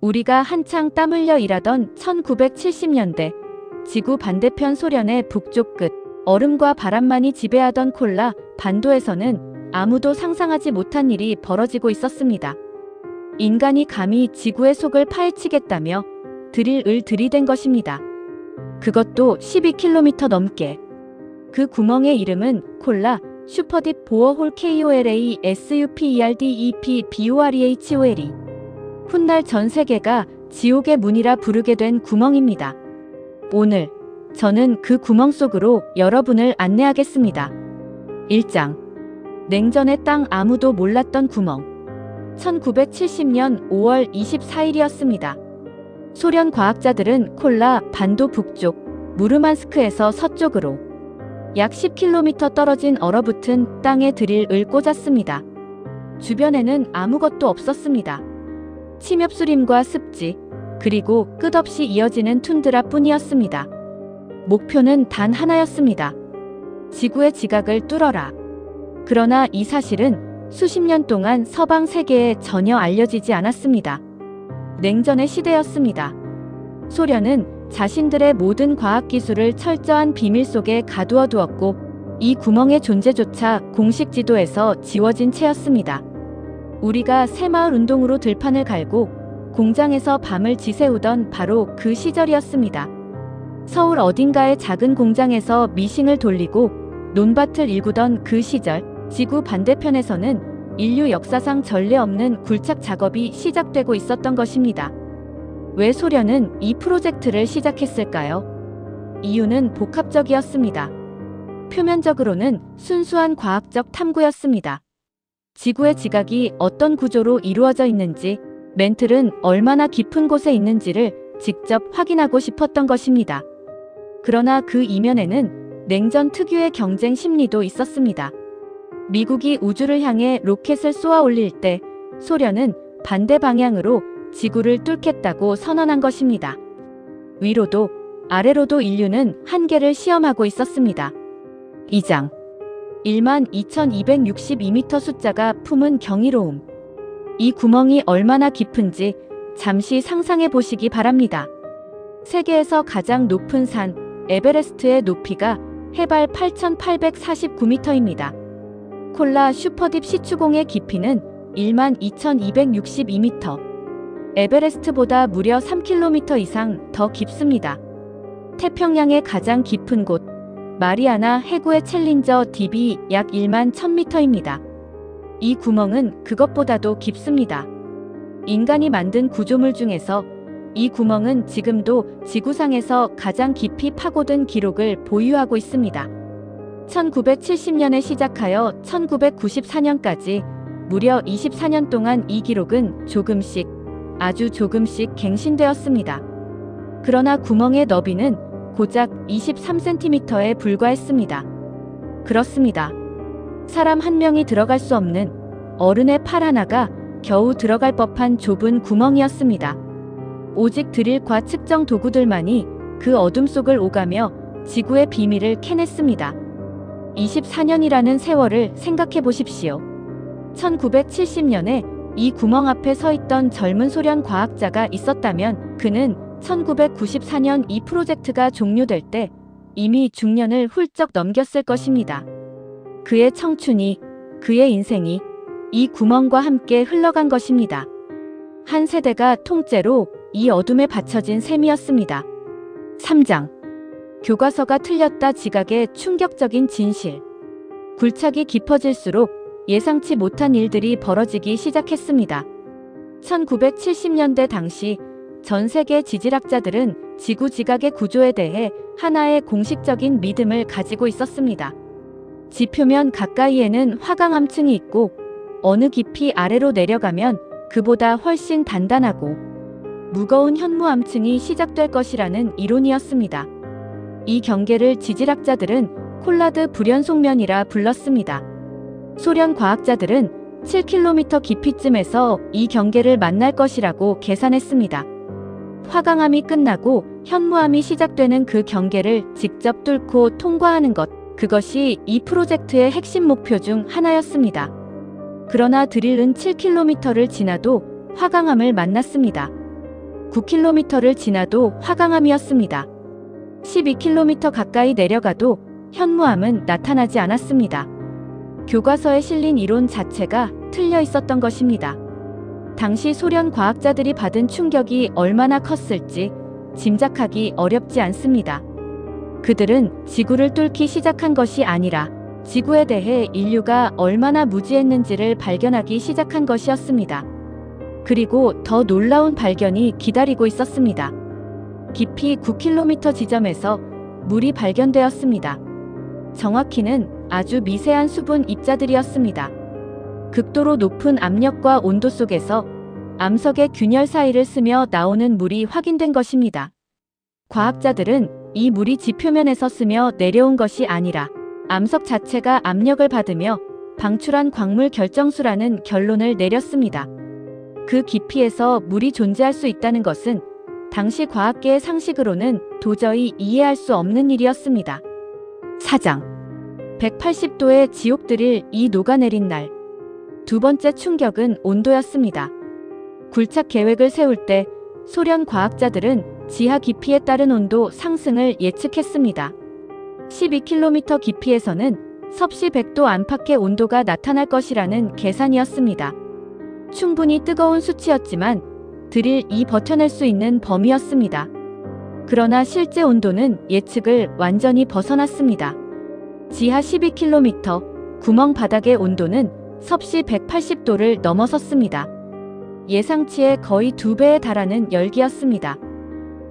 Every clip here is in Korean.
우리가 한창 땀 흘려 일하던 1970년대, 지구 반대편 소련의 북쪽 끝, 얼음과 바람만이 지배하던 콜라 반도에서는 아무도 상상하지 못한 일이 벌어지고 있었습니다. 인간이 감히 지구의 속을 파헤치겠다며 드릴을 들이댄 것입니다. 그것도 12km 넘게. 그 구멍의 이름은 콜라 슈퍼딥 보어홀 KOLA SUPERDEP BOREHOLE. 훗날 전 세계가 지옥의 문이라 부르게 된 구멍입니다. 오늘 저는 그 구멍 속으로 여러분을 안내하겠습니다. 1장. 냉전의 땅, 아무도 몰랐던 구멍. 1970년 5월 24일이었습니다. 소련 과학자들은 콜라 반도 북쪽 무르만스크에서 서쪽으로 약 10km 떨어진 얼어붙은 땅에 드릴을 꽂았습니다. 주변에는 아무것도 없었습니다. 침엽수림과 습지, 그리고 끝없이 이어지는 툰드라 뿐이었습니다. 목표는 단 하나였습니다. 지구의 지각을 뚫어라. 그러나 이 사실은 수십 년 동안 서방 세계에 전혀 알려지지 않았습니다. 냉전의 시대였습니다. 소련은 자신들의 모든 과학기술을 철저한 비밀 속에 가두어 두었고, 이 구멍의 존재조차 공식 지도에서 지워진 채였습니다. 우리가 새마을 운동으로 들판을 갈고 공장에서 밤을 지새우던 바로 그 시절이었습니다. 서울 어딘가의 작은 공장에서 미싱을 돌리고 논밭을 일구던 그 시절, 지구 반대편에서는 인류 역사상 전례 없는 굴착 작업이 시작되고 있었던 것입니다. 왜 소련은 이 프로젝트를 시작했을까요? 이유는 복합적이었습니다. 표면적으로는 순수한 과학적 탐구였습니다. 지구의 지각이 어떤 구조로 이루어져 있는지, 멘틀은 얼마나 깊은 곳에 있는지를 직접 확인하고 싶었던 것입니다. 그러나 그 이면에는 냉전 특유의 경쟁 심리도 있었습니다. 미국이 우주를 향해 로켓을 쏘아 올릴 때 소련은 반대 방향으로 지구를 뚫겠다고 선언한 것입니다. 위로도 아래로도 인류는 한계를 시험하고 있었습니다. 2장. 12,262m 숫자가 품은 경이로움. 이 구멍이 얼마나 깊은지 잠시 상상해 보시기 바랍니다. 세계에서 가장 높은 산 에베레스트의 높이가 해발 8,849m입니다. 콜라 슈퍼딥 시추공의 깊이는 12,262m. 에베레스트보다 무려 3km 이상 더 깊습니다. 태평양의 가장 깊은 곳 마리아나 해구의 챌린저 딥이 약 11,000m입니다. 이 구멍은 그것보다도 깊습니다. 인간이 만든 구조물 중에서 이 구멍은 지금도 지구상에서 가장 깊이 파고든 기록을 보유하고 있습니다. 1970년에 시작하여 1994년까지 무려 24년 동안 이 기록은 조금씩, 아주 조금씩 갱신되었습니다. 그러나 구멍의 너비는 고작 23cm에 불과했습니다. 그렇습니다. 사람 한 명이 들어갈 수 없는 어른의 팔 하나가 겨우 들어갈 법한 좁은 구멍이었습니다. 오직 드릴과 측정 도구들만이 그 어둠 속을 오가며 지구의 비밀을 캐냈습니다. 24년이라는 세월을 생각해 보십시오. 1970년에 이 구멍 앞에 서 있던 젊은 소련 과학자가 있었다면 그는 1994년 이 프로젝트가 종료될 때 이미 중년을 훌쩍 넘겼을 것입니다. 그의 청춘이, 그의 인생이 이 구멍과 함께 흘러간 것입니다. 한 세대가 통째로 이 어둠에 받쳐진 셈이었습니다. 3장. 교과서가 틀렸다, 지각의 충격적인 진실. 굴착이 깊어질수록 예상치 못한 일들이 벌어지기 시작했습니다. 1970년대 당시 전 세계 지질학자들은 지구 지각의 구조에 대해 하나의 공식적인 믿음을 가지고 있었습니다. 지표면 가까이에는 화강암층이 있고 어느 깊이 아래로 내려가면 그보다 훨씬 단단하고 무거운 현무암층이 시작될 것이라는 이론이었습니다. 이 경계를 지질학자들은 콜라드 불연속면이라 불렀습니다. 소련 과학자들은 7km 깊이쯤에서 이 경계를 만날 것이라고 계산했습니다. 화강암이 끝나고 현무암이 시작되는 그 경계를 직접 뚫고 통과하는 것, 그것이 이 프로젝트의 핵심 목표 중 하나였습니다. 그러나 드릴은 7km를 지나도 화강암을 만났습니다. 9km를 지나도 화강암이었습니다. 12km 가까이 내려가도 현무암은 나타나지 않았습니다. 교과서에 실린 이론 자체가 틀려 있었던 것입니다. 당시 소련 과학자들이 받은 충격이 얼마나 컸을지 짐작하기 어렵지 않습니다. 그들은 지구를 뚫기 시작한 것이 아니라 지구에 대해 인류가 얼마나 무지했는지를 발견하기 시작한 것이었습니다. 그리고 더 놀라운 발견이 기다리고 있었습니다. 깊이 9km 지점에서 물이 발견되었습니다. 정확히는 아주 미세한 수분 입자들이었습니다. 극도로 높은 압력과 온도 속에서 암석의 균열 사이를 스며 나오는 물이 확인된 것입니다. 과학자들은 이 물이 지표면에서 스며 내려온 것이 아니라 암석 자체가 압력을 받으며 방출한 광물 결정수라는 결론을 내렸습니다. 그 깊이에서 물이 존재할 수 있다는 것은 당시 과학계의 상식으로는 도저히 이해할 수 없는 일이었습니다. 사장 180도의 지옥들을 이 녹아내린 날, 두 번째 충격은 온도였습니다. 굴착 계획을 세울 때 소련 과학자들은 지하 깊이에 따른 온도 상승을 예측했습니다. 12km 깊이에서는 섭씨 100도 안팎의 온도가 나타날 것이라는 계산이었습니다. 충분히 뜨거운 수치였지만 드릴이 버텨낼 수 있는 범위였습니다. 그러나 실제 온도는 예측을 완전히 벗어났습니다. 지하 12km 구멍 바닥의 온도는 섭씨 180도를 넘어섰습니다. 예상치의 거의 2배에 달하는 열기였습니다.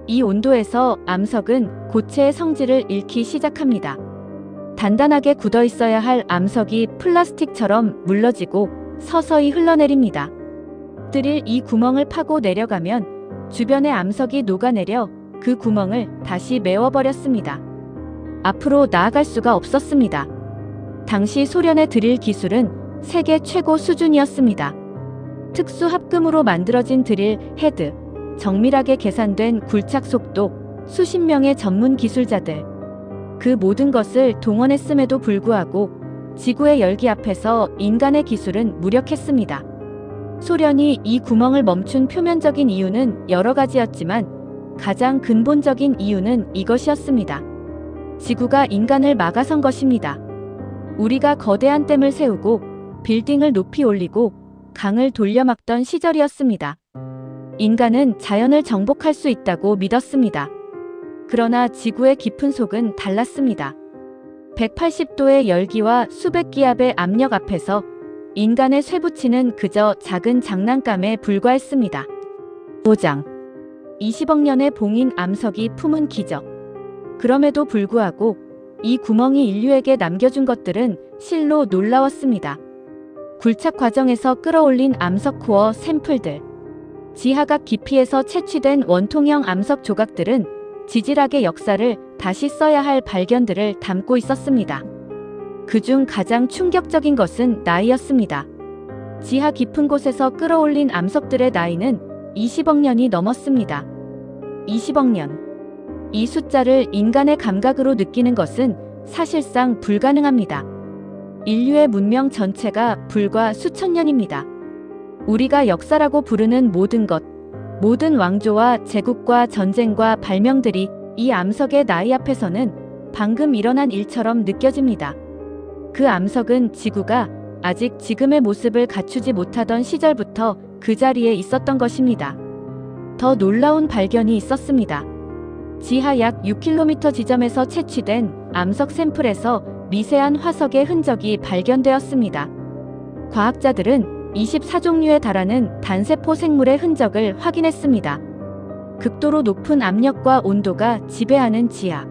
이 온도에서 암석은 고체의 성질을 잃기 시작합니다. 단단하게 굳어 있어야 할 암석이 플라스틱처럼 물러지고 서서히 흘러내립니다. 드릴 이 구멍을 파고 내려가면 주변의 암석이 녹아내려 그 구멍을 다시 메워버렸습니다. 앞으로 나아갈 수가 없었습니다. 당시 소련의 드릴 기술은 세계 최고 수준이었습니다. 특수 합금으로 만들어진 드릴 헤드, 정밀하게 계산된 굴착 속도, 수십 명의 전문 기술자들. 그 모든 것을 동원했음에도 불구하고 지구의 열기 앞에서 인간의 기술은 무력했습니다. 소련이 이 구멍을 멈춘 표면적인 이유는 여러 가지였지만 가장 근본적인 이유는 이것이었습니다. 지구가 인간을 막아선 것입니다. 우리가 거대한 댐을 세우고 빌딩을 높이 올리고 강을 돌려막던 시절이었습니다. 인간은 자연을 정복할 수 있다고 믿었습니다. 그러나 지구의 깊은 속은 달랐습니다. 180도의 열기와 수백 기압의 압력 앞에서 인간의 쇠붙이는 그저 작은 장난감에 불과했습니다. 5장 20억 년의 봉인 암석이 품은 기적. 그럼에도 불구하고 이 구멍이 인류에게 남겨준 것들은 실로 놀라웠습니다. 굴착 과정에서 끌어올린 암석 코어 샘플들, 지하각 깊이에서 채취된 원통형 암석 조각들은 지질학의 역사를 다시 써야 할 발견들을 담고 있었습니다. 그중 가장 충격적인 것은 나이였습니다. 지하 깊은 곳에서 끌어올린 암석들의 나이는 20억 년이 넘었습니다. 20억 년. 이 숫자를 인간의 감각으로 느끼는 것은 사실상 불가능합니다. 인류의 문명 전체가 불과 수천 년입니다. 우리가 역사라고 부르는 모든 것, 모든 왕조와 제국과 전쟁과 발명들이 이 암석의 나이 앞에서는 방금 일어난 일처럼 느껴집니다. 그 암석은 지구가 아직 지금의 모습을 갖추지 못하던 시절부터 그 자리에 있었던 것입니다. 더 놀라운 발견이 있었습니다. 지하 약 6km 지점에서 채취된 암석 샘플에서 미세한 화석의 흔적이 발견되었습니다. 과학자들은 24종류에 달하는 단세포 생물의 흔적을 확인했습니다. 극도로 높은 압력과 온도가 지배하는 지하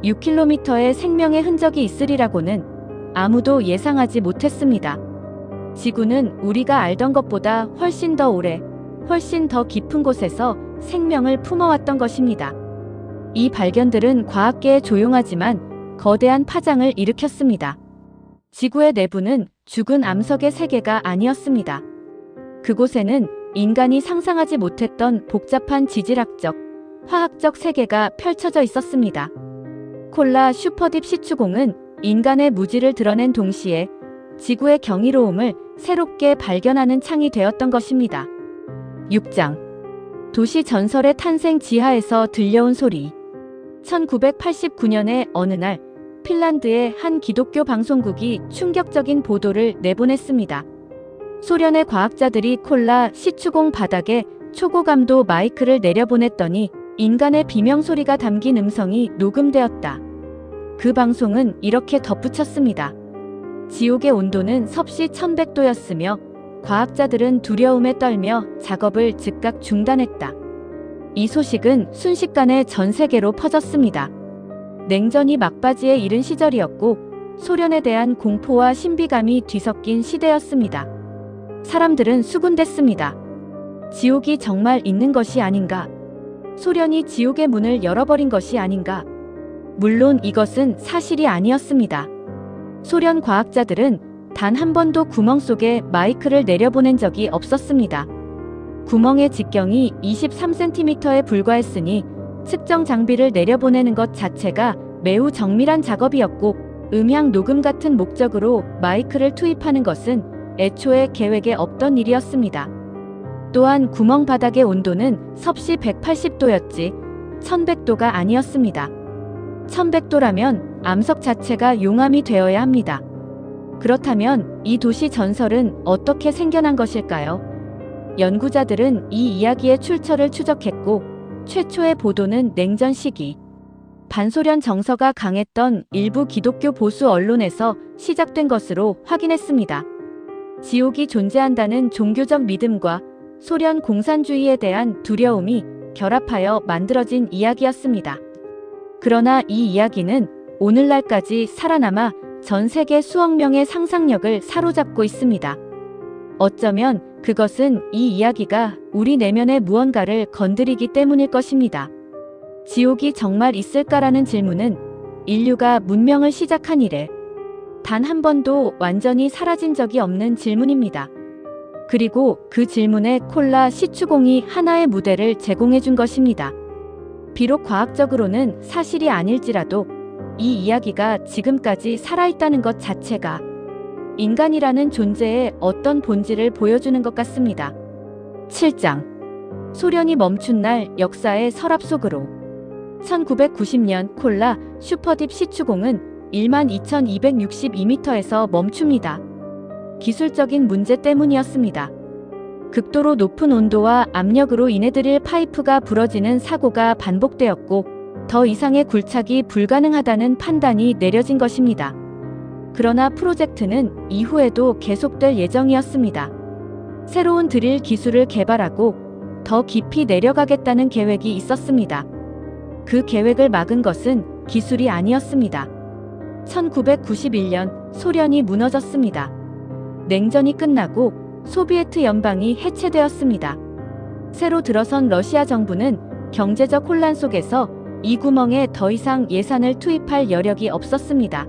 6km의 생명의 흔적이 있으리라고는 아무도 예상하지 못했습니다. 지구는 우리가 알던 것보다 훨씬 더 오래, 훨씬 더 깊은 곳에서 생명을 품어왔던 것입니다. 이 발견들은 과학계에 조용하지만 거대한 파장을 일으켰습니다. 지구의 내부는 죽은 암석의 세계가 아니었습니다. 그곳에는 인간이 상상하지 못했던 복잡한 지질학적, 화학적 세계가 펼쳐져 있었습니다. 콜라 슈퍼딥 시추공은 인간의 무지를 드러낸 동시에 지구의 경이로움을 새롭게 발견하는 창이 되었던 것입니다. 6장 도시 전설의 탄생 지하에서 들려온 소리. 1989년의 어느 날 핀란드의 한 기독교 방송국이 충격적인 보도를 내보냈습니다. 소련의 과학자들이 콜라 시추공 바닥에 초고감도 마이크를 내려보냈더니 인간의 비명소리가 담긴 음성이 녹음되었다. 그 방송은 이렇게 덧붙였습니다. 지옥의 온도는 섭씨 1100도였으며 과학자들은 두려움에 떨며 작업을 즉각 중단했다. 이 소식은 순식간에 전 세계로 퍼졌습니다. 냉전이 막바지에 이른 시절이었고 소련에 대한 공포와 신비감이 뒤섞인 시대였습니다. 사람들은 수군댔습니다. 지옥이 정말 있는 것이 아닌가? 소련이 지옥의 문을 열어버린 것이 아닌가? 물론 이것은 사실이 아니었습니다. 소련 과학자들은 단 한 번도 구멍 속에 마이크를 내려보낸 적이 없었습니다. 구멍의 직경이 23cm에 불과했으니 측정 장비를 내려보내는 것 자체가 매우 정밀한 작업이었고 음향 녹음 같은 목적으로 마이크를 투입하는 것은 애초에 계획에 없던 일이었습니다. 또한 구멍 바닥의 온도는 섭씨 180도였지 1100도가 아니었습니다. 1100도라면 암석 자체가 용암이 되어야 합니다. 그렇다면 이 도시 전설은 어떻게 생겨난 것일까요? 연구자들은 이 이야기의 출처를 추적했고 최초의 보도는 냉전 시기 반소련 정서가 강했던 일부 기독교 보수 언론에서 시작된 것으로 확인했습니다. 지옥이 존재한다는 종교적 믿음과 소련 공산주의에 대한 두려움이 결합하여 만들어진 이야기였습니다. 그러나 이 이야기는 오늘날까지 살아남아 전 세계 수억 명의 상상력을 사로잡고 있습니다. 어쩌면 그것은 이 이야기가 우리 내면의 무언가를 건드리기 때문일 것입니다. 지옥이 정말 있을까라는 질문은 인류가 문명을 시작한 이래 단 한 번도 완전히 사라진 적이 없는 질문입니다. 그리고 그 질문에 콜라 시추공이 하나의 무대를 제공해 준 것입니다. 비록 과학적으로는 사실이 아닐지라도 이 이야기가 지금까지 살아있다는 것 자체가 인간이라는 존재의 어떤 본질을 보여주는 것 같습니다. 7장 소련이 멈춘 날 역사의 서랍 속으로 1990년 콜라 슈퍼딥 시추공은 12,262m에서 멈춥니다. 기술적인 문제 때문이었습니다. 극도로 높은 온도와 압력으로 인해 드릴 파이프가 부러지는 사고가 반복되었고 더 이상의 굴착이 불가능하다는 판단이 내려진 것입니다. 그러나 프로젝트는 이후에도 계속될 예정이었습니다. 새로운 드릴 기술을 개발하고 더 깊이 내려가겠다는 계획이 있었습니다. 그 계획을 막은 것은 기술이 아니었습니다. 1991년 소련이 무너졌습니다. 냉전이 끝나고 소비에트 연방이 해체되었습니다. 새로 들어선 러시아 정부는 경제적 혼란 속에서 이 구멍에 더 이상 예산을 투입할 여력이 없었습니다.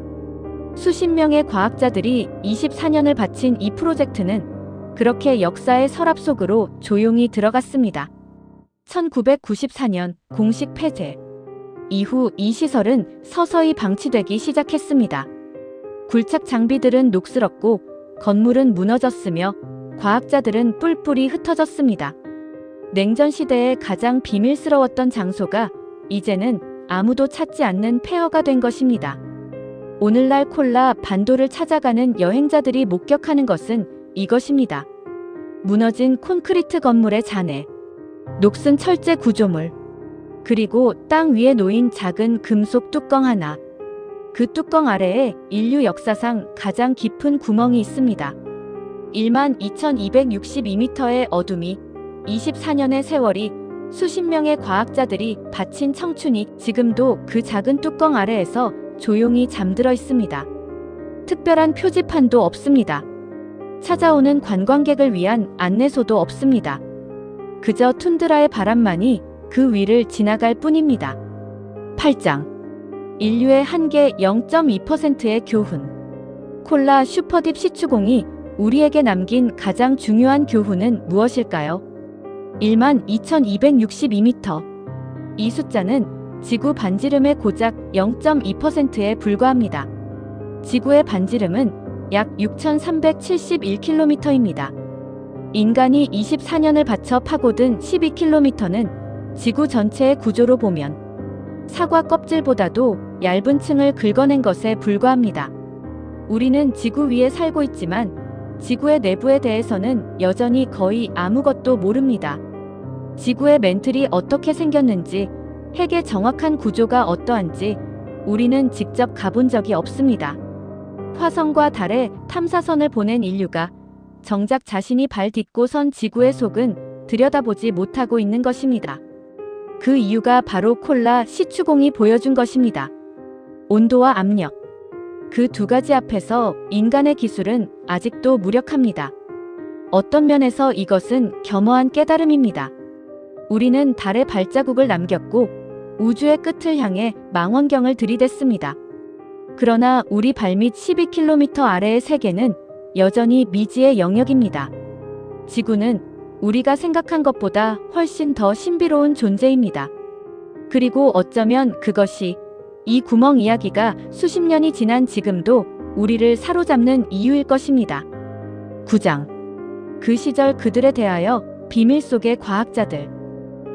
수십 명의 과학자들이 24년을 바친 이 프로젝트는 그렇게 역사의 서랍 속으로 조용히 들어갔습니다. 1994년 공식 폐쇄. 이후 이 시설은 서서히 방치되기 시작했습니다. 굴착 장비들은 녹슬었고 건물은 무너졌으며 과학자들은 뿔뿔이 흩어졌습니다. 냉전 시대의 가장 비밀스러웠던 장소가 이제는 아무도 찾지 않는 폐허가 된 것입니다. 오늘날 콜라 반도를 찾아가는 여행자들이 목격하는 것은 이것입니다. 무너진 콘크리트 건물의 잔해, 녹슨 철제 구조물, 그리고 땅 위에 놓인 작은 금속 뚜껑 하나. 그 뚜껑 아래에 인류 역사상 가장 깊은 구멍이 있습니다. 12,262m의 어둠이 24년의 세월이 수십 명의 과학자들이 바친 청춘이 지금도 그 작은 뚜껑 아래에서 조용히 잠들어 있습니다. 특별한 표지판도 없습니다. 찾아오는 관광객을 위한 안내소도 없습니다. 그저 툰드라의 바람만이 그 위를 지나갈 뿐입니다. 8장 인류의 한계 0.2%의 교훈. 콜라 슈퍼딥 시추공이 우리에게 남긴 가장 중요한 교훈은 무엇일까요? 12,262m. 이 숫자는 지구 반지름의 고작 0.2%에 불과합니다. 지구의 반지름은 약 6,371km입니다. 인간이 24년을 바쳐 파고든 12km는 지구 전체의 구조로 보면 사과 껍질보다도 얇은 층을 긁어낸 것에 불과합니다. 우리는 지구 위에 살고 있지만 지구의 내부에 대해서는 여전히 거의 아무것도 모릅니다. 지구의 맨틀이 어떻게 생겼는지, 핵의 정확한 구조가 어떠한지 우리는 직접 가본 적이 없습니다. 화성과 달에 탐사선을 보낸 인류가 정작 자신이 발 딛고 선 지구의 속은 들여다보지 못하고 있는 것입니다. 그 이유가 바로 콜라 시추공이 보여준 것입니다. 온도와 압력. 그 두 가지 앞에서 인간의 기술은 아직도 무력합니다. 어떤 면에서 이것은 겸허한 깨달음입니다. 우리는 달에 발자국을 남겼고 우주의 끝을 향해 망원경을 들이댔습니다. 그러나 우리 발밑 12km 아래의 세계는 여전히 미지의 영역입니다. 지구는 우리가 생각한 것보다 훨씬 더 신비로운 존재입니다. 그리고 어쩌면 그것이 이 구멍 이야기가 수십 년이 지난 지금도 우리를 사로잡는 이유일 것입니다. 9장. 그 시절 그들에 대하여 비밀 속의 과학자들.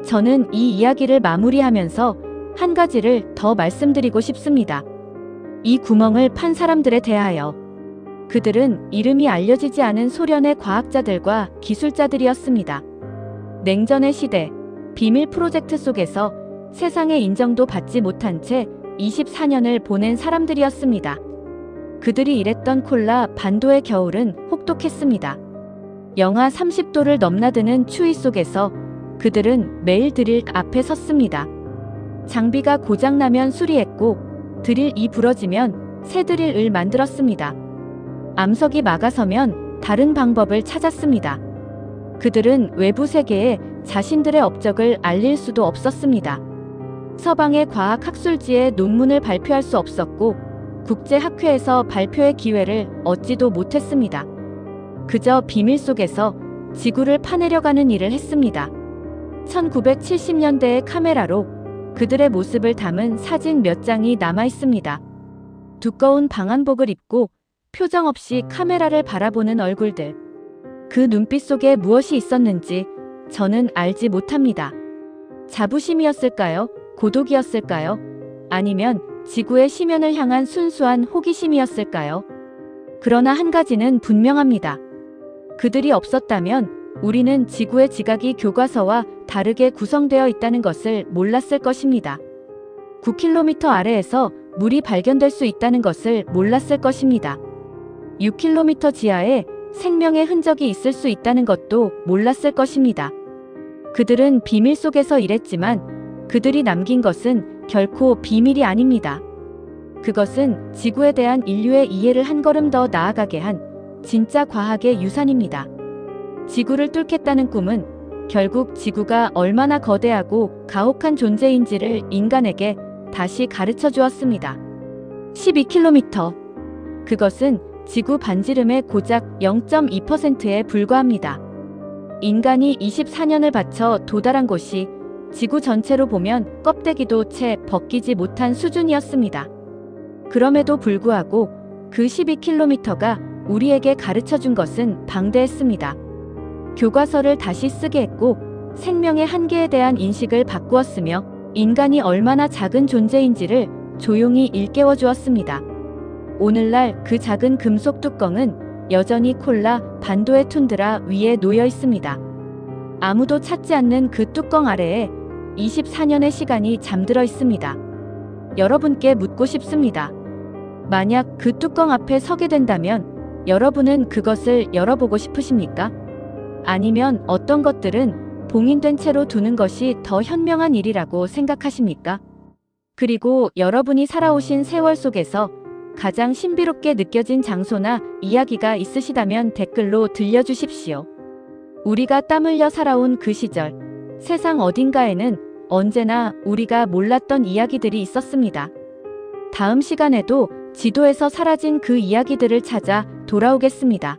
저는 이 이야기를 마무리하면서 한 가지를 더 말씀드리고 싶습니다. 이 구멍을 판 사람들에 대하여. 그들은 이름이 알려지지 않은 소련의 과학자들과 기술자들이었습니다. 냉전의 시대, 비밀 프로젝트 속에서 세상의 인정도 받지 못한 채 24년을 보낸 사람들이었습니다. 그들이 일했던 콜라 반도의 겨울은 혹독했습니다. 영하 30도를 넘나드는 추위 속에서 그들은 매일 드릴 앞에 섰습니다. 장비가 고장나면 수리했고 드릴이 부러지면 새 드릴을 만들었습니다. 암석이 막아서면 다른 방법을 찾았습니다. 그들은 외부 세계에 자신들의 업적을 알릴 수도 없었습니다. 서방의 과학 학술지에 논문을 발표할 수 없었고 국제학회에서 발표의 기회를 얻지도 못했습니다. 그저 비밀 속에서 지구를 파내려가는 일을 했습니다. 1970년대의 카메라로 그들의 모습을 담은 사진 몇 장이 남아 있습니다. 두꺼운 방한복을 입고 표정 없이 카메라를 바라보는 얼굴들. 그 눈빛 속에 무엇이 있었는지 저는 알지 못합니다. 자부심이었을까요? 고독이었을까요? 아니면 지구의 심연을 향한 순수한 호기심이었을까요? 그러나 한 가지는 분명합니다. 그들이 없었다면 우리는 지구의 지각이 교과서와 다르게 구성되어 있다는 것을 몰랐을 것입니다. 9km 아래에서 물이 발견될 수 있다는 것을 몰랐을 것입니다. 6km 지하에 생명의 흔적이 있을 수 있다는 것도 몰랐을 것입니다. 그들은 비밀 속에서 일했지만 그들이 남긴 것은 결코 비밀이 아닙니다. 그것은 지구에 대한 인류의 이해를 한 걸음 더 나아가게 한 진짜 과학의 유산입니다. 지구를 뚫겠다는 꿈은 결국 지구가 얼마나 거대하고 가혹한 존재인지를 인간에게 다시 가르쳐 주었습니다. 12km. 그것은 지구 반지름의 고작 0.2%에 불과합니다. 인간이 24년을 바쳐 도달한 곳이 지구 전체로 보면 껍데기도 채 벗기지 못한 수준이었습니다. 그럼에도 불구하고 그 12km가 우리에게 가르쳐 준 것은 방대했습니다. 교과서를 다시 쓰게 했고 생명의 한계에 대한 인식을 바꾸었으며 인간이 얼마나 작은 존재인지를 조용히 일깨워 주었습니다. 오늘날 그 작은 금속 뚜껑은 여전히 콜라 반도의 툰드라 위에 놓여 있습니다. 아무도 찾지 않는 그 뚜껑 아래에 24년의 시간이 잠들어 있습니다. 여러분께 묻고 싶습니다. 만약 그 뚜껑 앞에 서게 된다면 여러분은 그것을 열어보고 싶으십니까? 아니면 어떤 것들은 봉인된 채로 두는 것이 더 현명한 일이라고 생각하십니까? 그리고 여러분이 살아오신 세월 속에서 가장 신비롭게 느껴진 장소나 이야기가 있으시다면 댓글로 들려주십시오. 우리가 땀 흘려 살아온 그 시절, 세상 어딘가에는 언제나 우리가 몰랐던 이야기들이 있었습니다. 다음 시간에도 지도에서 사라진 그 이야기들을 찾아 돌아오겠습니다.